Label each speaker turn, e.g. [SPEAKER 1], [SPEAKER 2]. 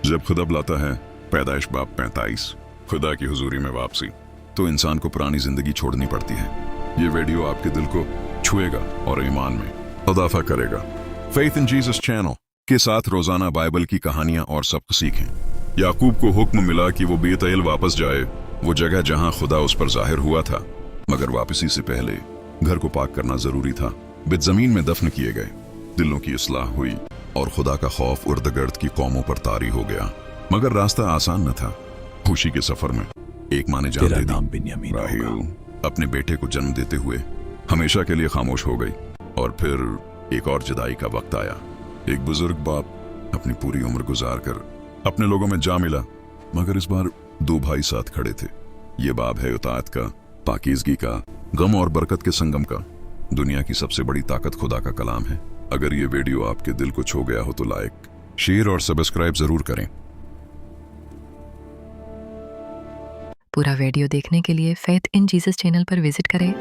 [SPEAKER 1] जब खुदा बुलाता है, पैदाइश बाब 45, खुदा की हुजूरी में वापसी, तो इंसान को पुरानी जिंदगी छोड़नी पड़ती है। ये वीडियो आपके दिल को छुएगा और ईमान में इजाफा करेगा। फेथ इन जीसस चैनल के साथ रोजाना बाइबल की कहानियां और सबक सीखें। याकूब को हुक्म मिला कि वो बेतैल वापस जाए, वो जगह जहां खुदा उस पर जाहिर हुआ था, मगर वापसी से पहले घर को पाक करना जरूरी था। बित जमीन में दफन किए गए, दिलों की इस्लाह हुई और खुदा का खौफ इर्द गिर्द की कौमों पर तारी हो गया। मगर रास्ता आसान न था। खुशी के सफर में एक माँ ने जान दे दी। राहेल अपने बेटे को जन्म देते हुए हमेशा के लिए खामोश हो गई। और फिर एक और जुदाई का वक्त आया। एक बुजुर्ग बाप अपनी पूरी उम्र गुजार कर अपने लोगों में जा मिला, मगर इस बार दो भाई साथ खड़े थे। ये बाब है उताअत का, पाकीज़गी का, गम और बरकत के संगम का। दुनिया की सबसे बड़ी ताकत खुदा का कलाम है। अगर ये वीडियो आपके दिल को छू गया हो तो लाइक, शेयर और सब्सक्राइब जरूर करें।
[SPEAKER 2] पूरा वीडियो देखने के लिए फेथ इन जीसस चैनल पर विजिट करें।